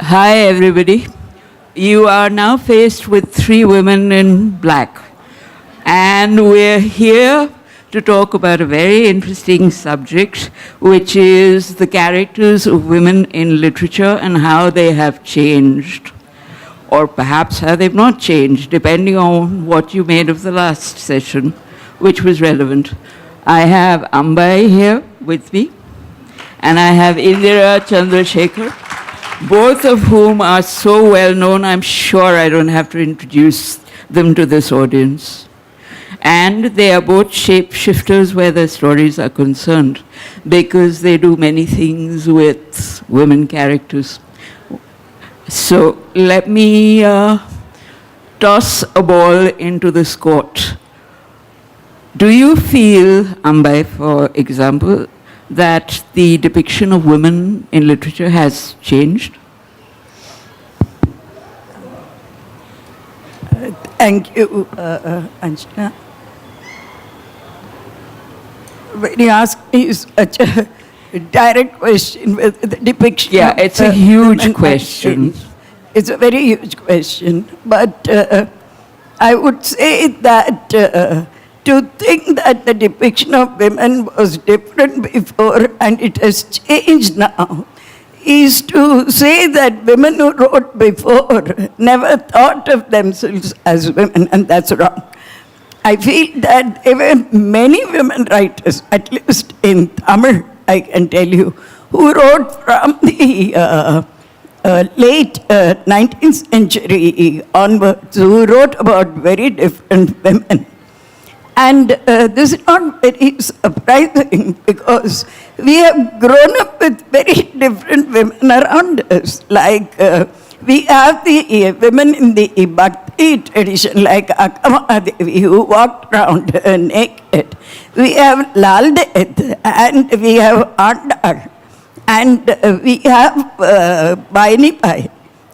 Hi, everybody. You are now faced with three women in black. And we're here to talk about a very interesting subject, which is the characters of women in literature and how they have changed. Or perhaps how they've not changed, depending on what you made of the last session, which was relevant. I have Ambai here with me, and I have Indira Chandrashekar, both of whom are so well known, I'm sure I don't have to introduce them to this audience. And they are both shapeshifters where their stories are concerned, because they do many things with women characters. So let me toss a ball into this court. Do you feel, Ambai, for example, that the depiction of women in literature has changed? Thank you, Anjana. When you ask me such a direct question with the depiction. Yeah, it's a huge question. It's a very huge question. But I would say that to think that the depiction of women was different before and it has changed now is to say that women who wrote before never thought of themselves as women, and that's wrong. I feel that there were many women writers, at least in Tamil, I can tell you, who wrote from the late 19th century onwards, who wrote about very different women. And this is not very surprising because we have grown up with very different women around us. Like we have the women in the Bhakti tradition, like Akamadevi, who walked around naked. We have Laldet, and we have Andal, and we have Baini Pai.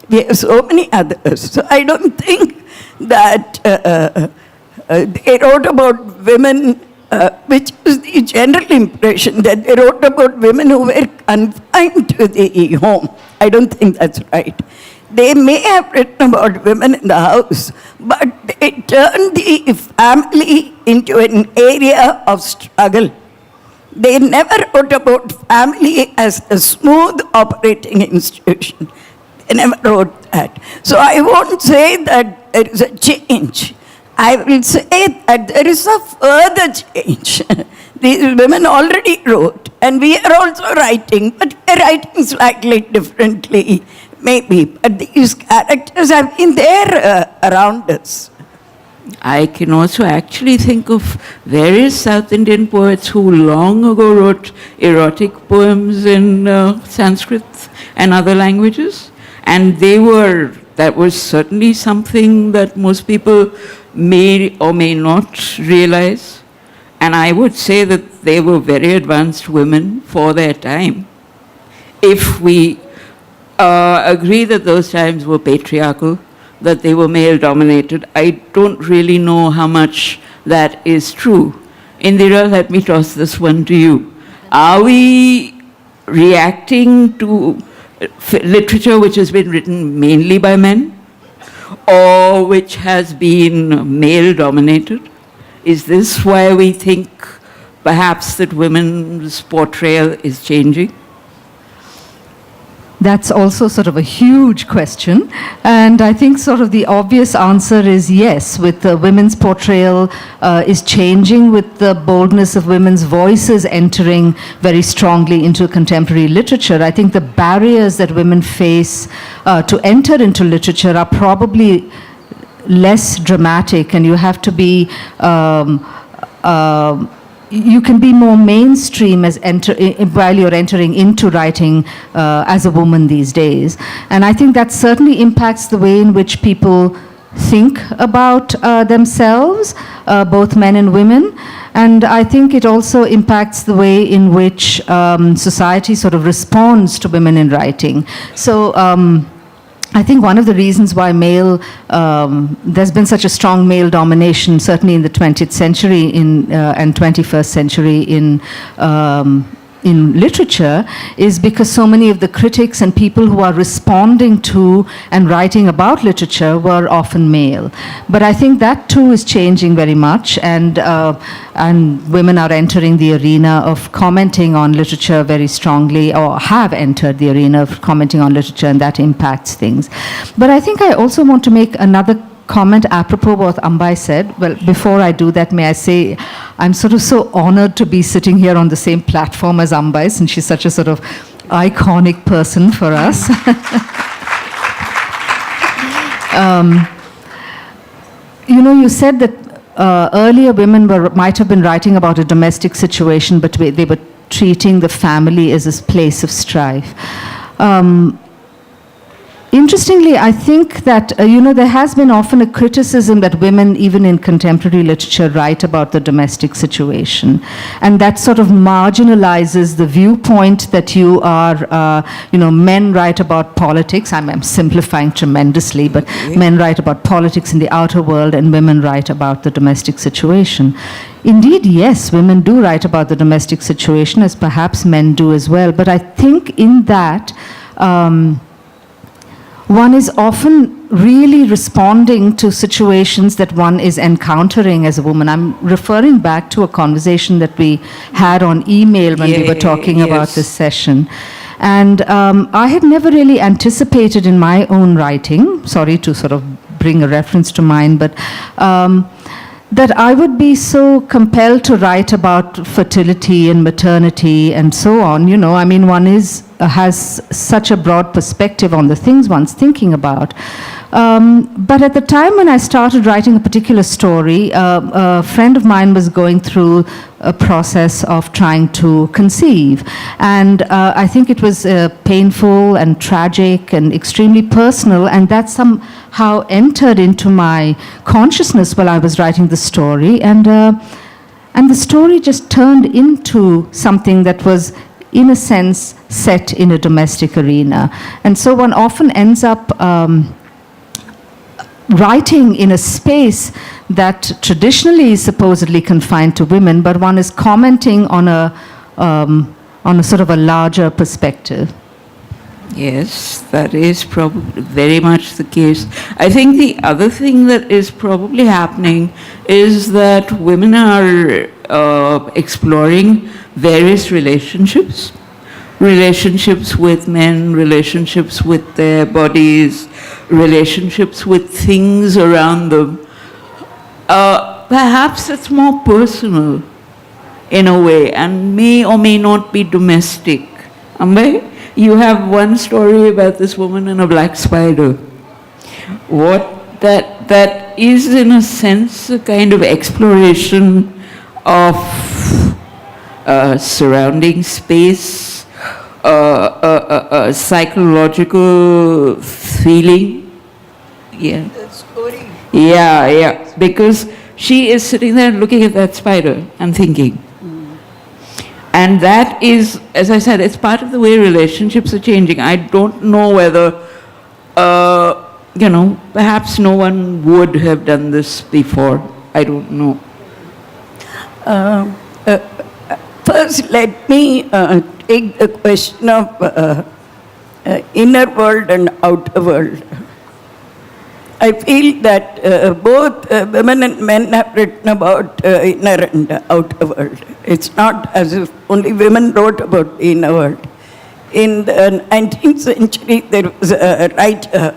We have so many others. So I don't think that they wrote about women, which is the general impression, that they wrote about women who were confined to the home. I don't think that's right. They may have written about women in the house, but they turned the family into an area of struggle. They never wrote about family as a smooth operating institution. They never wrote that. So I won't say that there is a change. I will say that there is a further change. These women already wrote, and we are also writing, but we are writing slightly differently, maybe. But these characters have been there around us. I can also actually think of various South Indian poets who long ago wrote erotic poems in Sanskrit and other languages. And that was certainly something that most people may or may not realize. And I would say that they were very advanced women for their time. If we agree that those times were patriarchal, that they were male-dominated, I don't really know how much that is true. Indira, let me toss this one to you. Are we reacting to literature which has been written mainly by men, or which has been male-dominated? Is this why we think perhaps that women's portrayal is changing? That's also sort of a huge question, and I think sort of the obvious answer is yes, with the women's portrayal is changing, with the boldness of women's voices entering very strongly into contemporary literature. I think the barriers that women face to enter into literature are probably less dramatic, and you have to be you can be more mainstream while you're entering into writing as a woman these days. And I think that certainly impacts the way in which people think about themselves, both men and women. And I think it also impacts the way in which society sort of responds to women in writing. So I think one of the reasons why there's been such a strong male domination, certainly in the 20th century and 21st century in in literature is because so many of the critics and people who are responding to and writing about literature were often male. But I think that too is changing very much, and women are entering the arena of commenting on literature very strongly, or have entered the arena of commenting on literature, and that impacts things. But I think I also want to make another comment apropos what Ambai said. Well, before I do that, may I say I'm sort of so honored to be sitting here on the same platform as Ambai, since she's such a sort of iconic person for us. You said that earlier women might have been writing about a domestic situation, but they were treating the family as a place of strife. Interestingly, I think that, there has been often a criticism that women, even in contemporary literature, write about the domestic situation. And that sort of marginalizes the viewpoint that you are, men write about politics. I'm simplifying tremendously, but men write about politics in the outer world, and women write about the domestic situation. Indeed, yes, women do write about the domestic situation, as perhaps men do as well. But I think in that, one is often really responding to situations that one is encountering as a woman. I'm referring back to a conversation that we had on email when we were talking about this session. And I had never really anticipated in my own writing, sorry to sort of bring a reference to mine, but that I would be so compelled to write about fertility and maternity and so on. One has such a broad perspective on the things one's thinking about. But at the time when I started writing a particular story, a friend of mine was going through a process of trying to conceive. And I think it was painful and tragic and extremely personal, and that somehow entered into my consciousness while I was writing the story. And the story just turned into something that was, in a sense, set in a domestic arena. And so one often ends up writing in a space that traditionally is supposedly confined to women, but one is commenting on a sort of a larger perspective. Yes, that is probably very much the case. I think the other thing that is probably happening is that women are exploring various relationships with men, relationships with their bodies, relationships with things around them. Perhaps it's more personal in a way, and may or may not be domestic. Ambai, you have one story about this woman and a black spider. What that is, in a sense, a kind of exploration of surrounding space, psychological feeling. Yeah. The story. Yeah, because she is sitting there looking at that spider and thinking. And that is, as I said, it's part of the way relationships are changing. I don't know whether, perhaps no one would have done this before. I don't know. First, let me take the question of inner world and outer world. I feel that both women and men have written about inner and outer world. It's not as if only women wrote about the inner world. In the 19th century, there was a writer,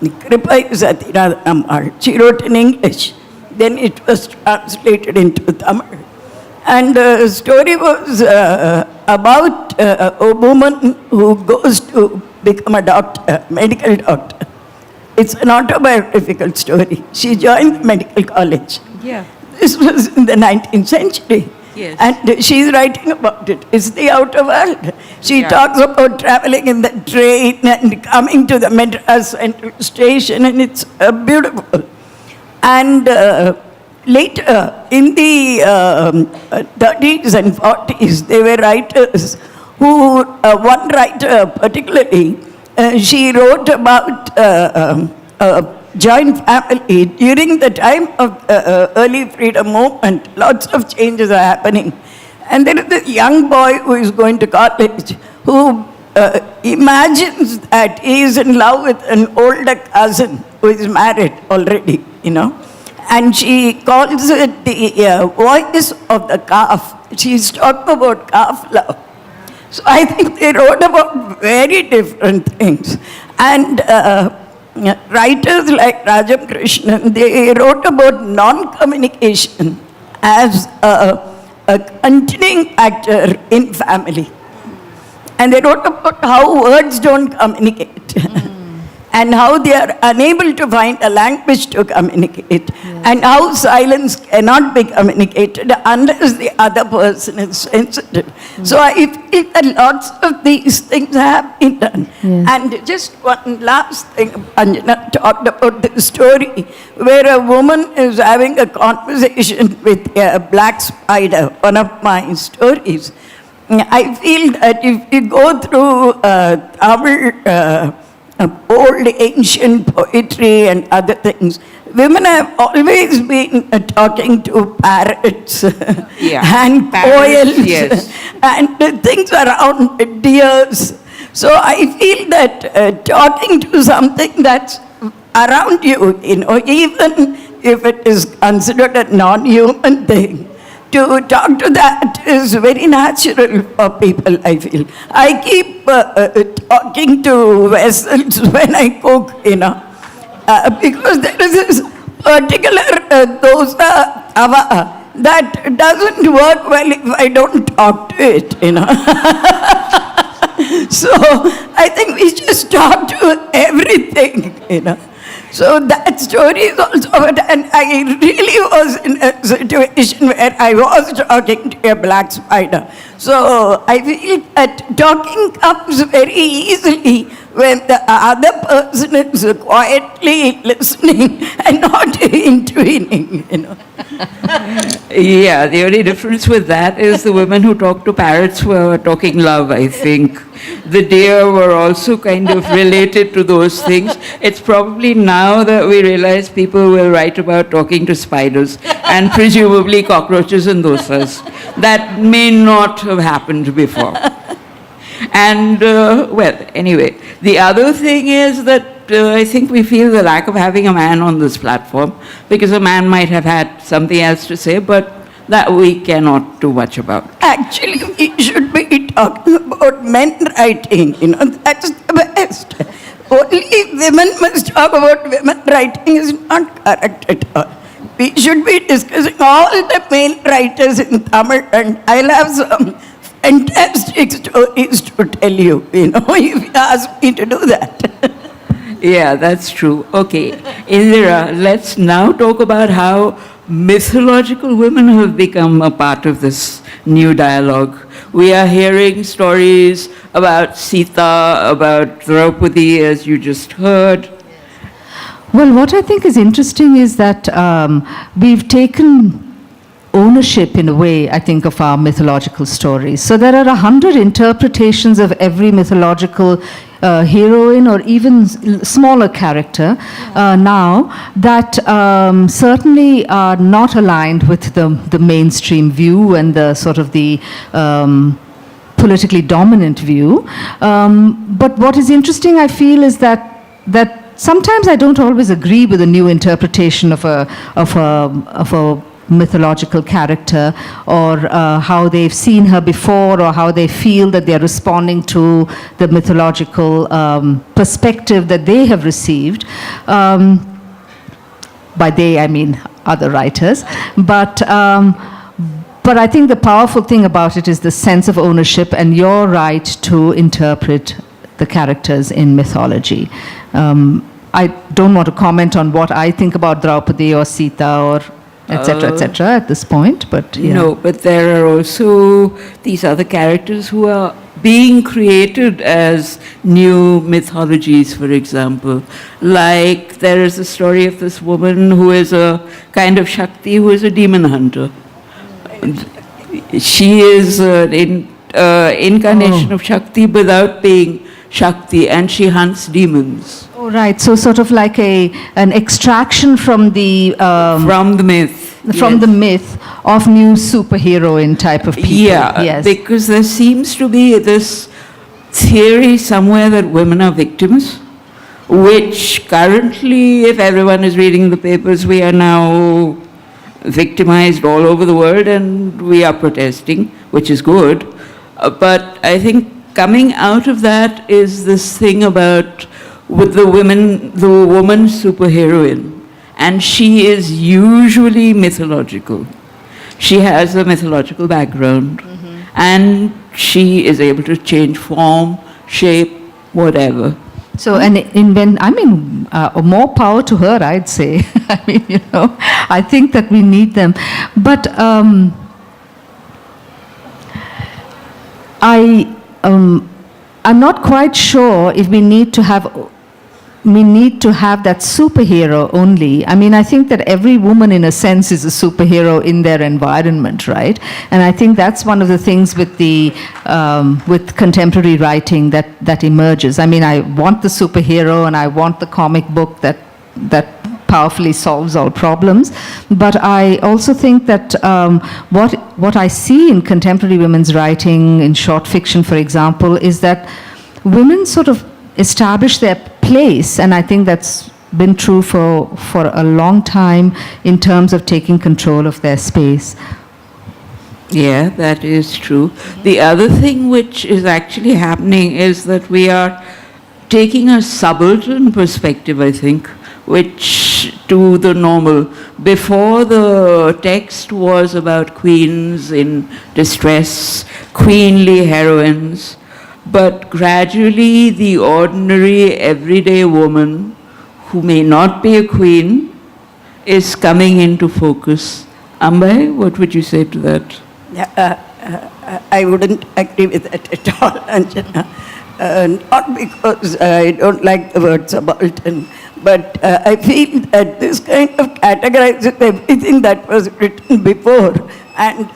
Kripai Satyanath Ambai. She wrote in English. Then it was translated into Tamil. And the story was about a woman who goes to become a doctor, medical doctor. It's an autobiographical story. She joined medical college. Yeah. This was in the 19th century. Yes. And she's writing about it. It's the outer world. She talks about traveling in the train and coming to the Madras Central Station, and it's beautiful. And later, in the 30s and 40s, there were writers who, one writer particularly, she wrote about a joint family. During the time of the early freedom movement, lots of changes are happening. And there is this young boy who is going to college who imagines that he is in love with an older cousin who is married already, And she calls it the voice of the calf. She's talking about calf love. So I think they wrote about very different things. And writers like Rajam Krishnan, they wrote about non-communication as a continuing factor in family. And they wrote about how words don't communicate. And how they are unable to find a language to communicate, and how silence cannot be communicated unless the other person is sensitive. So I feel that lots of these things have been done. And just one last thing, Anjana talked about the story where a woman is having a conversation with a black spider, one of my stories. I feel that if you go through our old ancient poetry and other things, women have always been talking to parrots and koals and things around deers. So I feel that talking to something that's around you, even if it is considered a non-human thing, to talk to that is very natural for people, I feel. I keep talking to vessels when I cook, because there is this particular dosa tava that doesn't work well if I don't talk to it, So I think we just talk to everything, So that story is also, and I really was in a situation where I was talking to a black spider. So I feel that talking comes very easily when the other person is quietly listening and not intervening, Yeah, the only difference with that is the women who talk to parrots were talking love, I think. The deer were also kind of related to those things. It's probably now that we realize people will write about talking to spiders and presumably cockroaches and dosas. That may not have happened before. And, well, anyway, the other thing is that I think we feel the lack of having a man on this platform, because a man might have had something else to say, but that we cannot do much about. Actually, we should be talking about men writing, that's the best. Only women must talk about women writing is not correct at all. We should be discussing all the male writers in Tamil, and I'll have some fantastic stories to tell you, if you ask me to do that. Yeah, that's true. Okay, Indira, let's now talk about how mythological women have become a part of this new dialogue. We are hearing stories about Sita, about Draupadi, as you just heard. Well, what I think is interesting is that we've taken ownership in a way, I think, of our mythological stories. So there are 100 interpretations of every mythological heroine or even smaller character now that certainly are not aligned with the mainstream view and the sort of the politically dominant view. But what is interesting, I feel, is that sometimes I don't always agree with a new interpretation of a mythological character, or how they've seen her before, or how they feel that they're responding to the mythological perspective that they have received. By they, I mean other writers. But I think the powerful thing about it is the sense of ownership and your right to interpret the characters in mythology. I don't want to comment on what I think about Draupadi or Sita or etc. at this point, but yeah. No, but there are also these other characters who are being created as new mythologies, for example. Like there is a story of this woman who is a kind of Shakti, who is a demon hunter. She is an incarnation of Shakti without being Shakti, and she hunts demons. Oh, right. So sort of like an extraction from the From the myth. from yes. the myth of new superheroine type of people. Yeah, Yes. because there seems to be this theory somewhere that women are victims, which currently, if everyone is reading the papers, we are now victimized all over the world and we are protesting, which is good. But I think coming out of that is this thing about with the woman superheroine, and she is usually mythological. She has a mythological background, and she is able to change form, shape, whatever. So, more power to her, I'd say. I mean, I think that we need them. But I'm not quite sure if we need to have that superhero only. I mean, I think that every woman, in a sense, is a superhero in their environment, right? And I think that's one of the things with with contemporary writing that emerges. I mean, I want the superhero and I want the comic book that powerfully solves all problems. But I also think that what I see in contemporary women's writing, in short fiction, for example, is that women sort of establish their place, and I think that's been true for a long time in terms of taking control of their space. Yeah, that is true. The other thing which is actually happening is that we are taking a subaltern perspective, I think, which to the normal. Before, the text was about queens in distress, queenly heroines, but gradually the ordinary everyday woman who may not be a queen is coming into focus. Ambai, what would you say to that? Yeah, I wouldn't agree with that at all, Anjana. Not because I don't like the word subaltern, but I feel that this kind of categorizes everything that was written before and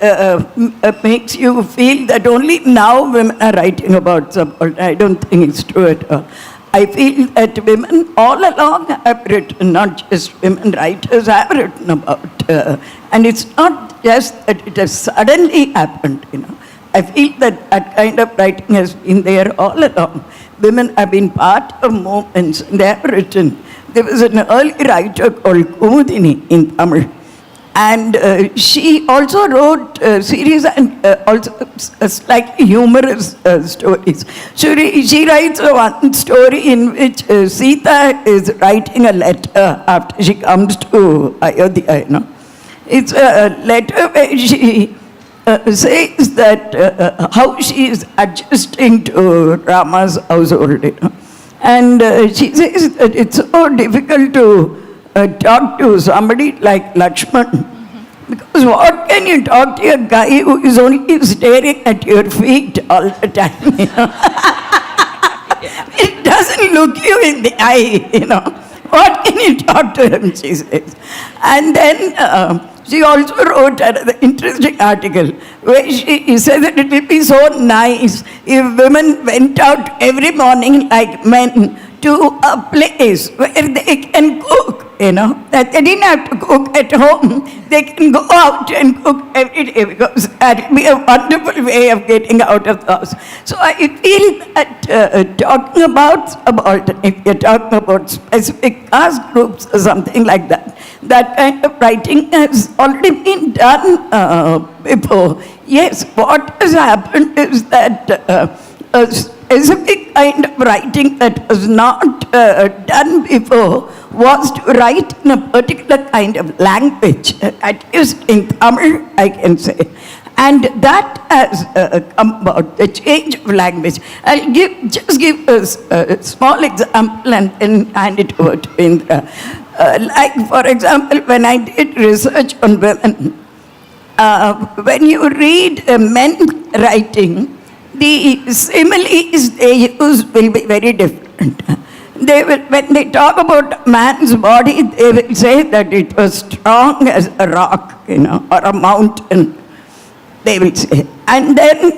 makes you feel that only now women are writing about subaltern. I don't think it's true at all. I feel that women all along have written, not just women writers have written about, and it's not just that it has suddenly happened, I feel that that kind of writing has been there all along. Women have been part of movements, and they have written. There was an early writer called Kumudini in Tamil, and she also wrote a series and also slightly humorous stories. She writes one story in which Sita is writing a letter after she comes to Ayodhya. It's a letter where she says that how she is adjusting to Rama's household. And she says that it's so difficult to talk to somebody like Lakshman. Because what can you talk to a guy who is only staring at your feet all the time? It doesn't look you in the eye, What can you talk to him, she says. And then she also wrote another interesting article where she said that it would be so nice if women went out every morning like men to a place where they can cook, that they didn't have to cook at home. They can go out and cook every day because that would be a wonderful way of getting out of the house. So I feel that talking about subaltern, if you're talking about specific caste groups or something like that, that kind of writing has already been done before. Yes, what has happened is that a specific kind of writing that was not done before was to write in a particular kind of language, at least in Tamil, I can say. And that has come about, the change of language. I'll just give a small example and then hand it over to Indra. Like, for example, when I did research on women, when you read men writing, the similes they use will be very different. They will, when they talk about man's body, they will say that it was strong as a rock, or a mountain, they will say. And then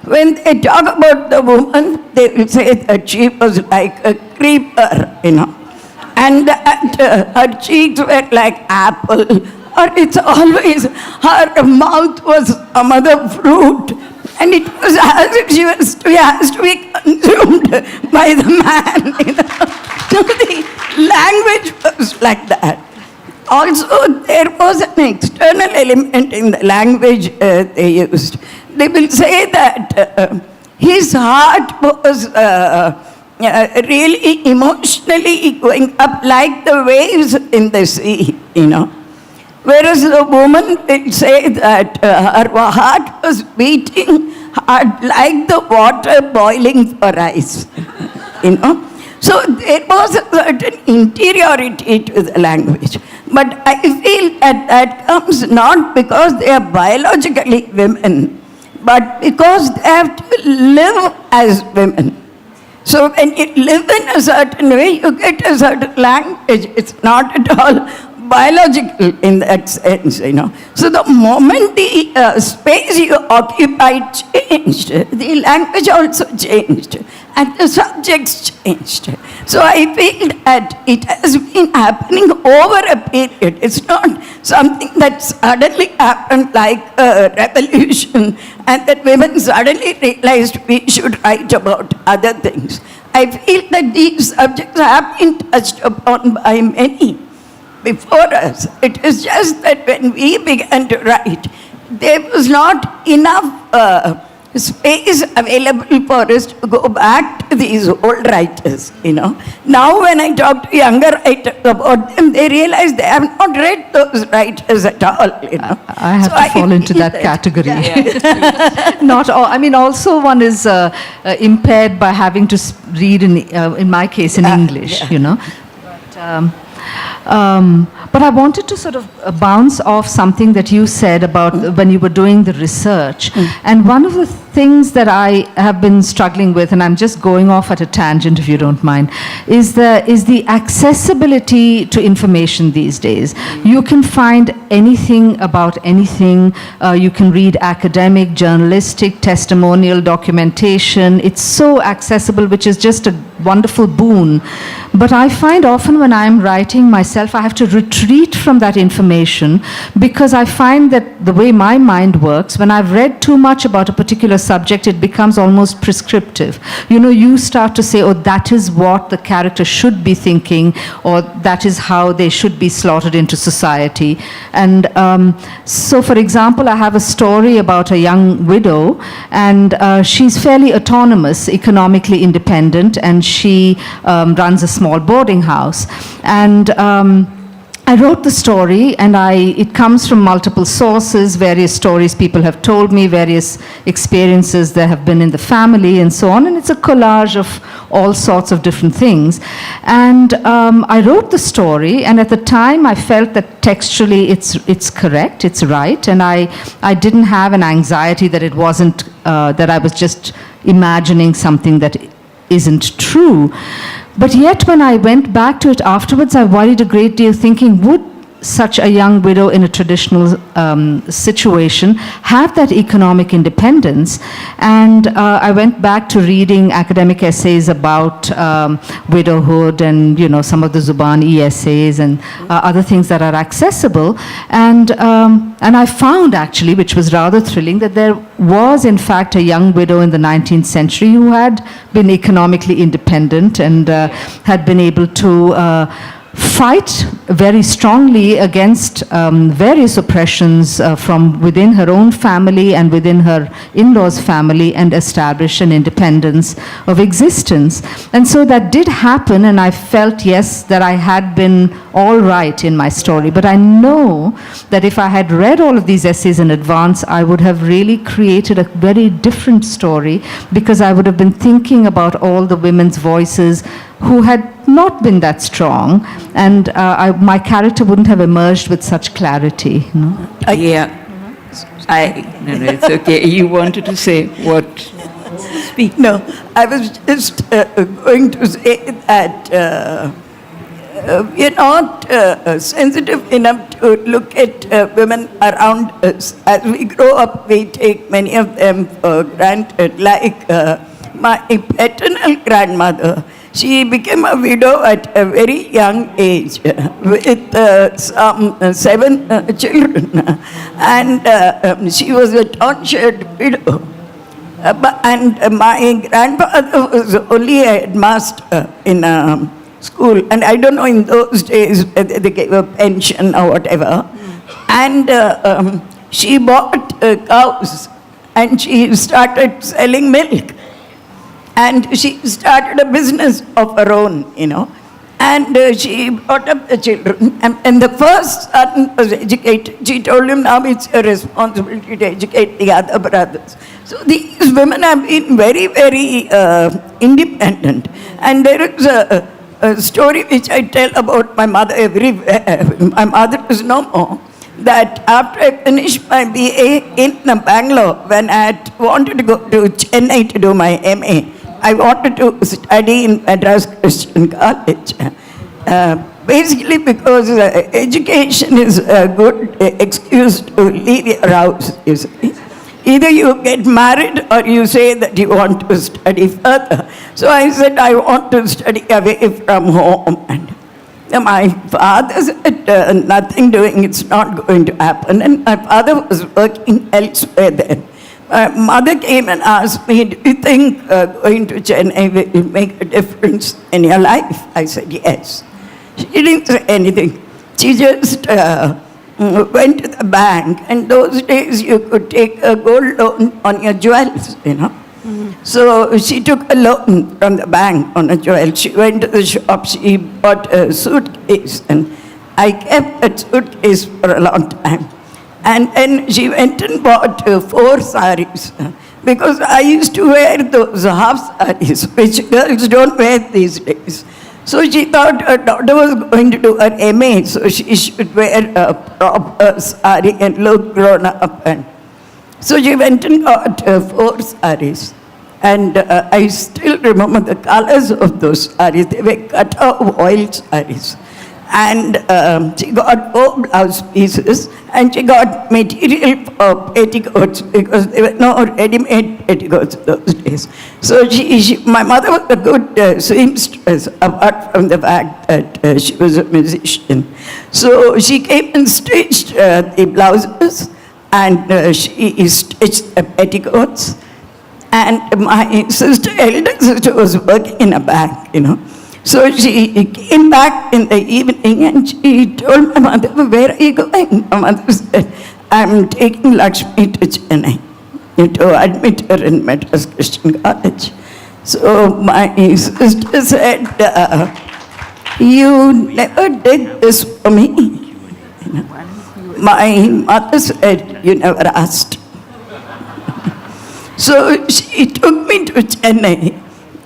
when they talk about the woman, they will say that she was like a creeper, and that her cheeks were like apple, or it's always her mouth was some other fruit, and it was as if she has to be consumed by the man. So the language was like that. Also, there was an external element in the language they used. They will say that his heart was really emotionally going up like the waves in the sea, Whereas the woman will say that her heart was beating hard like the water boiling for ice, So there was a certain interiority to the language. But I feel that comes not because they are biologically women, but because they have to live as women. So when you live in a certain way, you get a certain language. It's not at all biological in that sense, So the moment the space you occupied changed, the language also changed, and the subjects changed. So I feel that it has been happening over a period. It's not something that suddenly happened like a revolution, and that women suddenly realized we should write about other things. I feel that these subjects have been touched upon by many before us. It is just that when we began to write, there was not enough space available for us to go back to these old writers, Now when I talk to younger writers about them, they realize they have not read those writers at all, I have to fall into that category. Yeah. Not all. I mean, also one is impaired by having to read in my case, in English, But I wanted to sort of bounce off something that you said about when you were doing the research. And one of the things that I have been struggling with, and I'm just going off at a tangent if you don't mind, is the accessibility to information these days. You can find anything about anything. You can read academic, journalistic, testimonial, documentation. It's so accessible, which is just a wonderful boon. But I find often when I'm writing myself, I have to retreat from that information, because I find that the way my mind works, when I've read too much about a particular subject, it becomes almost prescriptive. You start to say, oh, that is what the character should be thinking, or that is how they should be slotted into society. And so, for example, I have a story about a young widow, and she's fairly autonomous, economically independent, and she runs a small boarding house. And I wrote the story, and it comes from multiple sources, various stories people have told me, various experiences there have been in the family, and so on. And it's a collage of all sorts of different things. And I wrote the story, and at the time I felt that textually it's correct, it's right, and I didn't have an anxiety that it wasn't, that I was just imagining something that isn't true. But yet, when I went back to it afterwards, I worried a great deal, thinking, would such a young widow in a traditional situation have that economic independence? And I went back to reading academic essays about widowhood, and some of the Zubani essays and other things that are accessible. And I found, actually, which was rather thrilling, that there was in fact a young widow in the 19th century who had been economically independent and had been able to fight very strongly against various oppressions from within her own family and within her in-laws' family, and establish an independence of existence. And so that did happen, and I felt, yes, that I had been all right in my story. But I know that if I had read all of these essays in advance, I would have really created a very different story, because I would have been thinking about all the women's voices who had not been that strong, and my character wouldn't have emerged with such clarity. Yeah. No, it's okay. You wanted to say what? Speak. No, I was just going to say that we're not sensitive enough to look at women around us. As we grow up, we take many of them for granted, like my paternal grandmother. She became a widow at a very young age with some seven children. And she was a tonsured widow. And my grandfather was only a headmaster in a school. And I don't know in those days whether they gave a pension or whatever. And she bought cows and she started selling milk. And she started a business of her own, you know. And she brought up the children. And the first son was educated. She told him, now it's your responsibility to educate the other brothers. So these women have been very, very independent. And there is a story which I tell about my mother everywhere. My mother is no more. That after I finished my BA in Bangalore, when I had wanted to go to Chennai to do my MA, I wanted to study in Madras Christian College. Basically because education is a good excuse to leave your house, you see. Either you get married or you say that you want to study further. So I said I want to study away from home. And my father said, nothing doing, it's not going to happen. And my father was working elsewhere then. My mother came and asked me, do you think going to Chennai will make a difference in your life? I said, yes. She didn't say anything. She just went to the bank. And those days you could take a gold loan on your jewels, you know. So she took a loan from the bank on a jewel. She went to the shop, she bought a suitcase. And I kept that suitcase for a long time. And then she went and bought 4 saris. Because I used to wear those half saris, which girls don't wear these days. So she thought her daughter was going to do her MA, so she should wear a proper sari and look grown up. And so she went and got 4 saris. And I still remember the colors of those saris. They were cut off oil saris. And she got 4 blouse pieces and she got material for petticoats because there were no ready-made petticoats those days. So my mother was a good seamstress apart from the fact that she was a musician. So she came and stitched the blouses and she stitched the petticoats. And my sister, elder sister, was working in a bank, you know. So she came back in the evening and she told my mother, where are you going? My mother said, I'm taking Lakshmi to Chennai to admit her in Madras Christian College. So my sister said, you never did this for me. You know? My mother said, you never asked. So she took me to Chennai.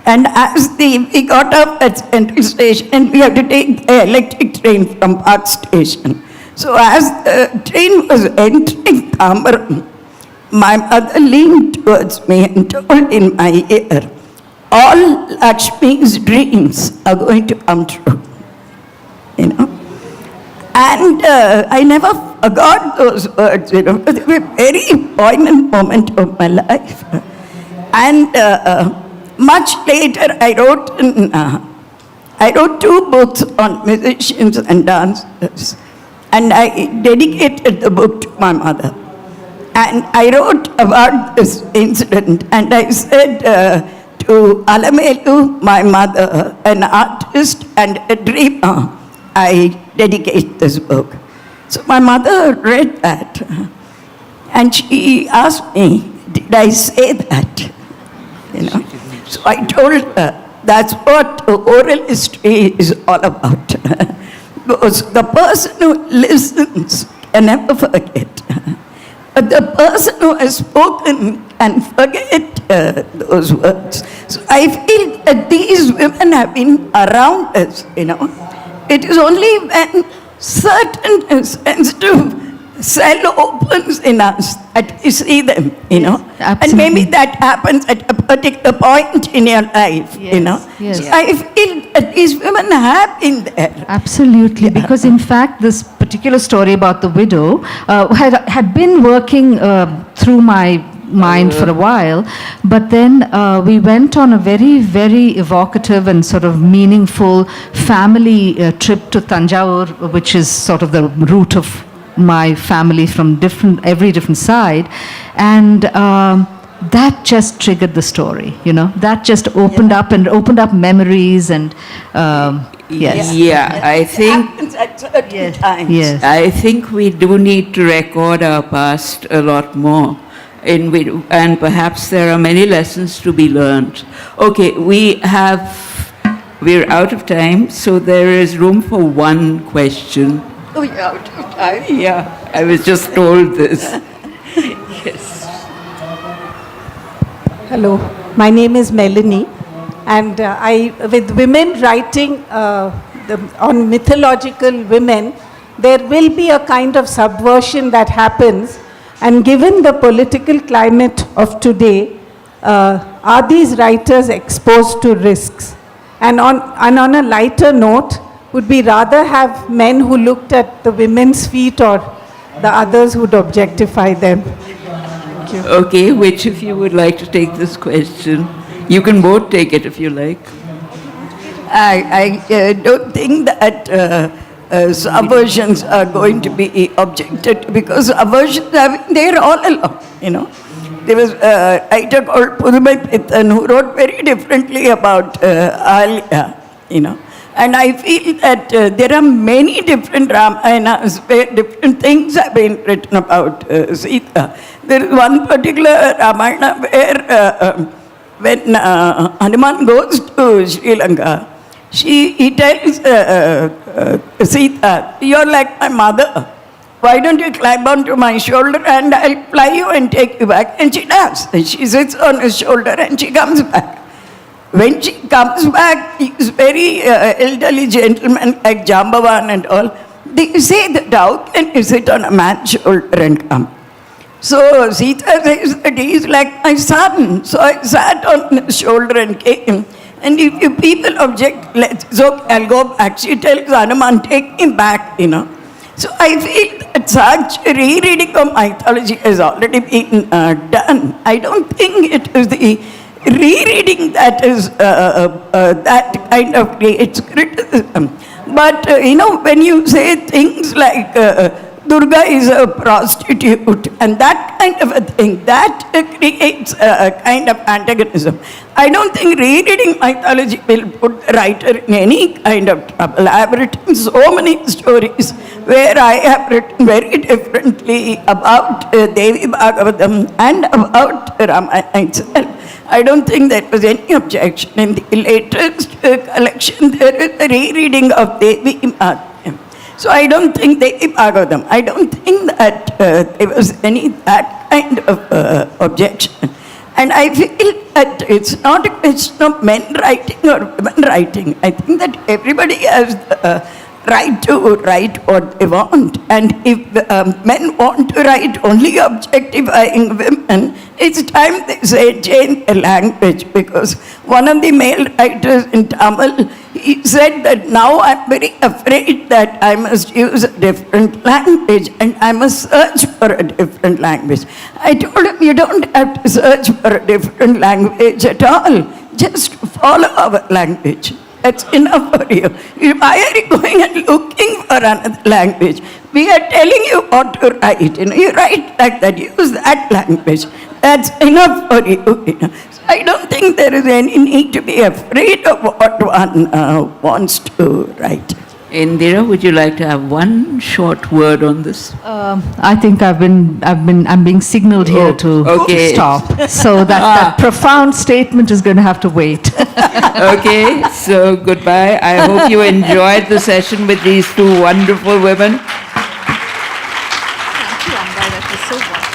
And as we got up at Central Station, we had to take the electric train from Park Station. So as the train was entering Tambaram, my mother leaned towards me and told in my ear, all Lakshmi's dreams are going to come true. You know? And I never forgot those words, you know. They were a very poignant moment of my life. And much later, I wrote 2 books on musicians and dancers, and I dedicated the book to my mother. And I wrote about this incident, and I said to Alamelu, my mother, an artist and a dreamer, I dedicate this book. So my mother read that, and she asked me, did I say that? You know. So I told her, that's what oral history is all about. Because the person who listens can never forget. But the person who has spoken can forget those words. So I feel that these women have been around us, you know. It is only when certain sensitive cell opens in us that we see them, you know. Absolutely. And maybe that happens at a particular point in your life, you know. Yes. So I feel that these women have been there. Absolutely, because in fact this particular story about the widow had been working through my mind for a while. But then we went on a very, very evocative and sort of meaningful family trip to Tanjavur, which is sort of the root of my family from every different side. And that just triggered the story, you know. That just opened up memories and yes. Yeah, I think... happens at certain Yes. times. Yes. I think we do need to record our past a lot more. And perhaps there are many lessons to be learned. Okay, we're out of time, so there is room for one question. Oh, you're out of time. Yeah, I was just told this. Yes. Hello, my name is Melanie, and with women writing on mythological women, there will be a kind of subversion that happens, and given the political climate of today, are these writers exposed to risks? And on a lighter note, would we rather have men who looked at the women's feet or the others who'd objectify them? Thank you. Okay, which of you would like to take this question? You can both take it if you like. I don't think that subversions are going to be objected to, because subversions have been there all along, you know. There was a writer called Pudumai Pittan who wrote very differently about Alya, you know. And I feel that there are many different Ramayanas where different things have been written about Sita. There is one particular Ramayana where when Hanuman goes to Sri Lanka, he tells Sita, "You're like my mother. Why don't you climb onto my shoulder and I'll fly you and take you back?" And she does. And she sits on his shoulder and she comes back. When she comes back, he's very elderly gentleman like Jambavan and all. They say that how can you sit on a man's shoulder and come? So Sita says that he's like my son. So I sat on his shoulder and came. And if you people object, so I'll go back. She tells Hanuman, take him back, you know. So I feel that such rereading of mythology has already been done. I don't think it is the rereading that is that kind of creates criticism. But you know, when you say things like Durga is a prostitute and that kind of a thing, that creates a kind of antagonism. I don't think rereading mythology will put the writer in any kind of trouble. I have written so many stories where I have written very differently about Devi Bhagavatam and about Ramayana itself. I don't think there was any objection. In the latest collection, there is a rereading of Devi Bhagavatam. So I don't think Devi Bhagavatam, I don't think that there was any that kind of objection. And I feel that it's not a question of men writing or women writing. I think that everybody has the right to write what they want. And if men want to write only objectifying women, it's time they say change the language. Because one of the male writers in Tamil, he said that now I'm very afraid that I must use a different language and I must search for a different language. I told him, you don't have to search for a different language at all. Just follow our language. That's enough for you. Why are you going and looking for another language? We are telling you what to write. You know, you write like that, use that language. That's enough for you. So I don't think there is any need to be afraid of what one wants to write. Indira, would you like to have one short word on this? I think I'm being signaled here to stop. So that profound statement is going to have to wait. Okay, so goodbye. I hope you enjoyed the session with these two wonderful women. Thank you, Ambai. That was so wonderful.